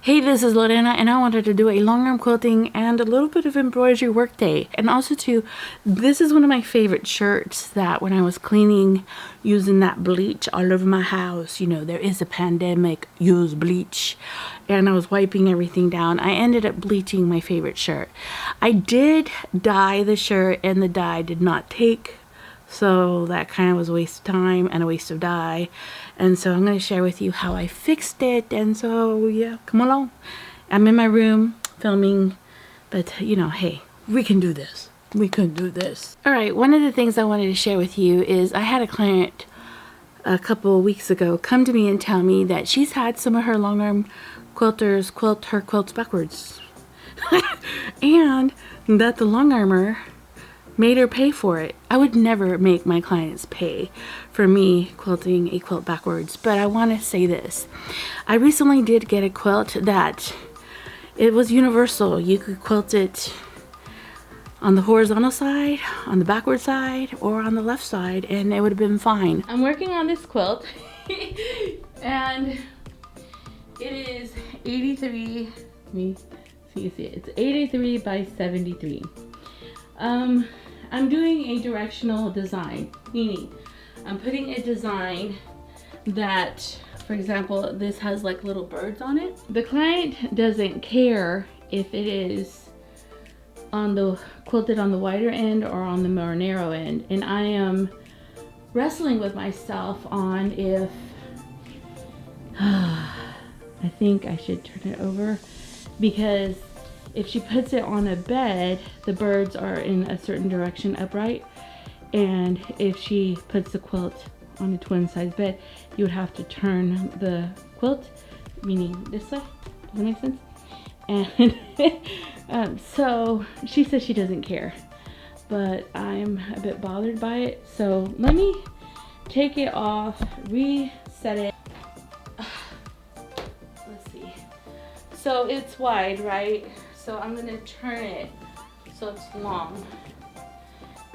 Hey, this is Lorena, and I wanted to do a long arm quilting and a little bit of embroidery work day. And also too, this is one of my favorite shirts that when I was cleaning using that bleach all over my house, you know, there is a pandemic, use bleach. And I was wiping everything down. I ended up bleaching my favorite shirt. I did dye the shirt and the dye did not take. So that kind of was a waste of time and a waste of dye. And so I'm going to share with you how I fixed it. And so, yeah, come along. I'm in my room filming, but you know, hey, we can do this. We can do this. All right, one of the things I wanted to share with you is I had a client a couple of weeks ago come to me and tell me that she's had some of her long arm quilters quilt her quilts backwards. And that the long armor made her pay for it. I would never make my clients pay for me quilting a quilt backwards, but I want to say this. I recently did get a quilt that it was universal. You could quilt it on the horizontal side, on the backward side, or on the left side, and it would have been fine. I'm working on this quilt and it is 83, let me see, it's 83 by 73. I'm doing a directional design, meaning I'm putting a design that, for example, this has like little birds on it. The client doesn't care if it is on the quilted on the wider end or on the more narrow end, and I am wrestling with myself on if I think I should turn it over, because if she puts it on a bed, the birds are in a certain direction upright, and if she puts the quilt on a twin size bed, you would have to turn the quilt, meaning this way. Does that make sense? And so she says she doesn't care, but I'm a bit bothered by it. So let me take it off, reset it. Let's see. So it's wide, right? So I'm gonna turn it so it's long.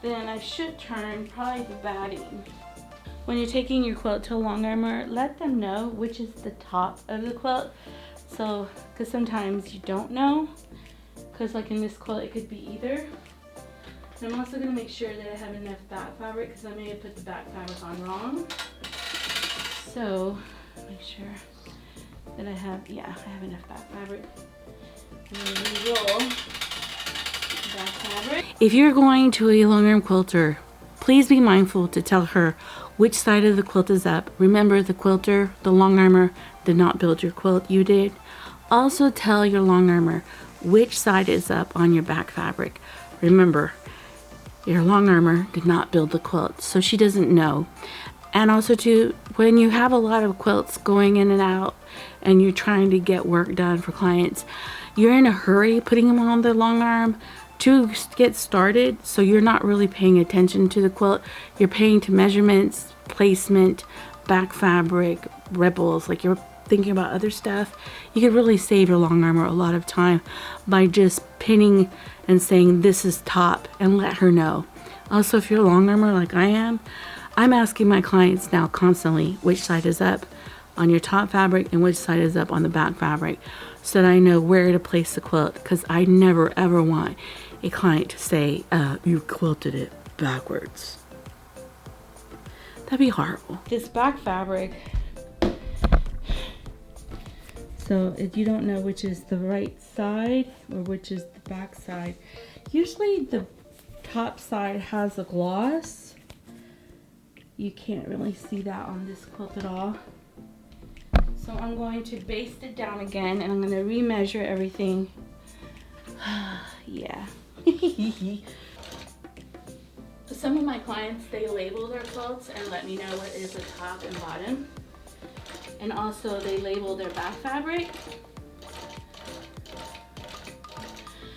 Then I should turn probably the batting. When you're taking your quilt to a long armor, let them know which is the top of the quilt. So, because sometimes you don't know, because like in this quilt it could be either. And I'm also gonna make sure that I have enough back fabric, because I may have put the back fabric on wrong. So make sure that I have enough back fabric. If you're going to a long arm quilter, please be mindful to tell her which side of the quilt is up. Remember, the quilter, the long armor, did not build your quilt, you did. Also tell your long armor which side is up on your back fabric. Remember, your long armor did not build the quilt, so she doesn't know. And also too, when you have a lot of quilts going in and out and you're trying to get work done for clients, you're in a hurry putting them on the long arm to get started, so you're not really paying attention to the quilt. You're paying to measurements, placement, back fabric, ripples, like you're thinking about other stuff. You could really save your long armor a lot of time by just pinning and saying this is top and let her know. Also, if you're long armor like I am, I'm asking my clients now constantly which side is up on your top fabric and which side is up on the back fabric, so that I know where to place the quilt, because I never ever want a client to say, you quilted it backwards. That'd be horrible. This back fabric, so if you don't know which is the right side or which is the back side, usually the top side has a gloss. You can't really see that on this quilt at all. So I'm going to baste it down again, and I'm going to remeasure everything. Yeah. Some of my clients, they label their quilts and let me know what is the top and bottom. And also they label their back fabric.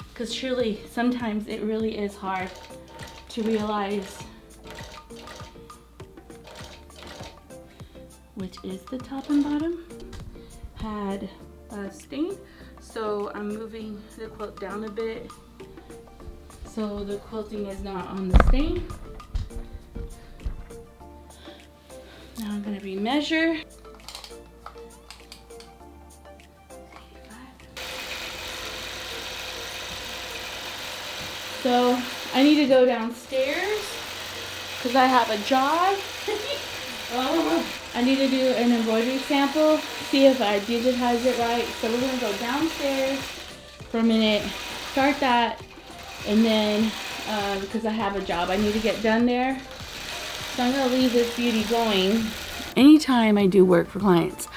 Because truly, sometimes it really is hard to realize which is the top and bottom. Had a stain, so I'm moving the quilt down a bit so the quilting is not on the stain. Now I'm going to remeasure. 85. So I need to go downstairs because I have a job. Oh, I need to do an embroidery sample, see if I digitize it right. So we're gonna go downstairs for a minute, start that, and then because I have a job I need to get done there. So I'm gonna leave this beauty going. Anytime I do work for clients,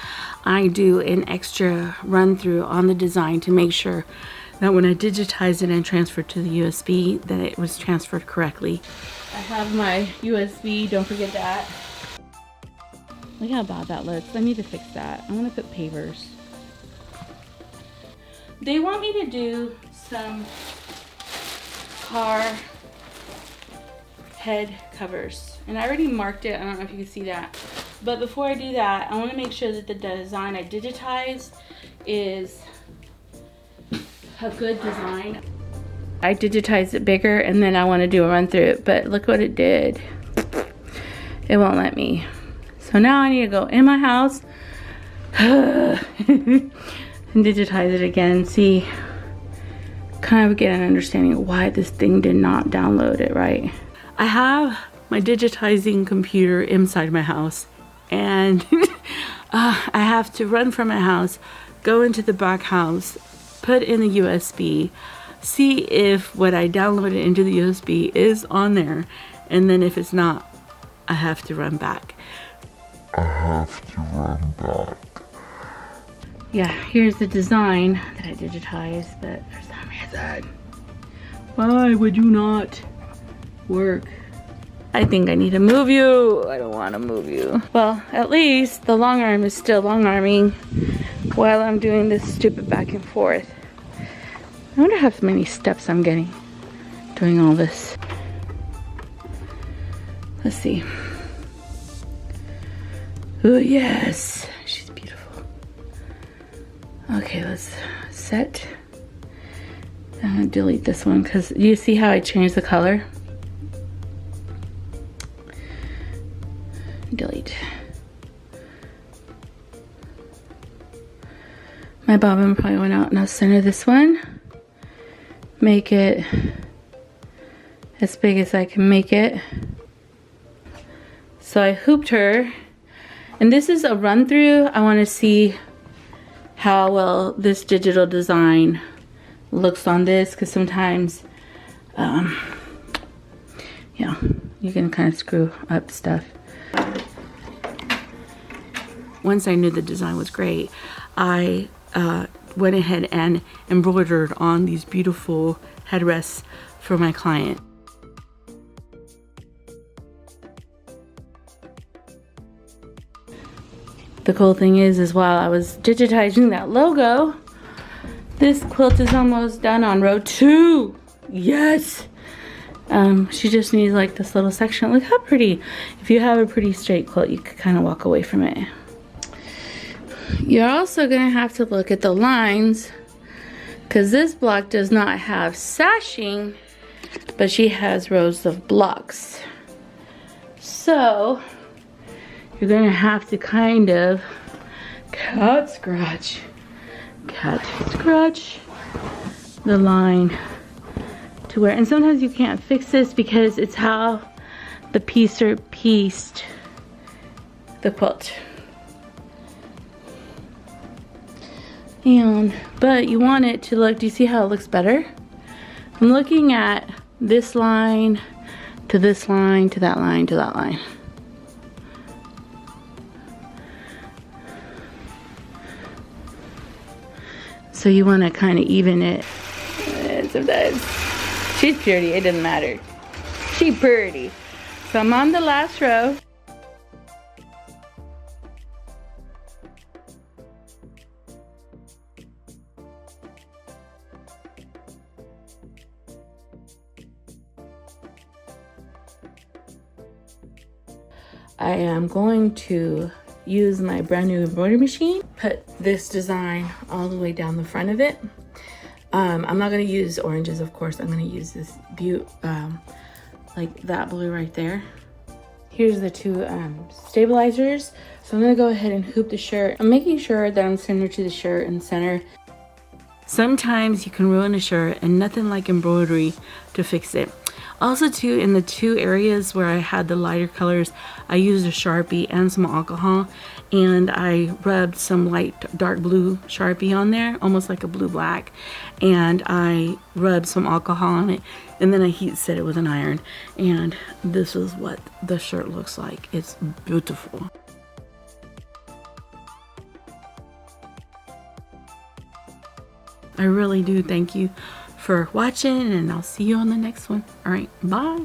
I do an extra run through on the design to make sure that when I digitize it and transfer to the USB, that it was transferred correctly. I have my USB, don't forget that. Look how bad that looks. I need to fix that. I want to put pavers. They want me to do some car head covers, and I already marked it. I don't know if you can see that, but before I do that, I want to make sure that the design I digitized is a good design. I digitized it bigger, and then I want to do a run through it, but look what it did. It won't let me. So now I need to go in my house and digitize it again, see, kind of get an understanding of why this thing did not download it right. I have my digitizing computer inside my house, and I have to run from my house, go into the back house, put in the USB, see if what I downloaded into the USB is on there, and then if it's not, I have to run back. Yeah, here's the design that I digitized, but for some reason, why would you not work? I think I need to move you. I don't want to move you. Well, at least the long arm is still long arming while I'm doing this stupid back and forth. I wonder how many steps I'm getting doing all this. Let's see. Oh yes, she's beautiful. Okay, let's set. I'm gonna delete this one because you see how I changed the color? Delete. My bobbin probably went out. Now center this one. Make it as big as I can make it. So I hooped her. And this is a run through. I want to see how well this digital design looks on this, because sometimes, yeah, you can kind of screw up stuff. Once I knew the design was great, I went ahead and embroidered on these beautiful headrests for my client. The cool thing is while I was digitizing that logo, this quilt is almost done on row 2. Yes! She just needs like this little section. Look how pretty. If you have a pretty straight quilt, you could kind of walk away from it. You're also gonna have to look at the lines, because this block does not have sashing, but she has rows of blocks. So you're gonna have to kind of cat scratch the line to where, and sometimes you can't fix this because it's how the piecer pieced the quilt. But you want it to look, do you see how it looks better? I'm looking at this line to this line to that line to that line. So you want to kind of even it. And sometimes she's pretty, it doesn't matter. She's pretty. So I'm on the last row. I am going to use my brand new embroidery machine, put this design all the way down the front of it. I'm not going to use oranges, of course. I'm going to use this like that blue right there. Here's the two stabilizers. So I'm going to go ahead and hoop the shirt. I'm making sure that I'm centered to the shirt and center. Sometimes you can ruin a shirt and nothing like embroidery to fix it. Also too, in the two areas where I had the lighter colors, I used a Sharpie and some alcohol, and I rubbed some light dark blue Sharpie on there, almost like a blue black, and I rubbed some alcohol on it, and then I heat set it with an iron, and this is what the shirt looks like. It's beautiful. I really do thank you for watching, and I'll see you on the next one. All right, bye.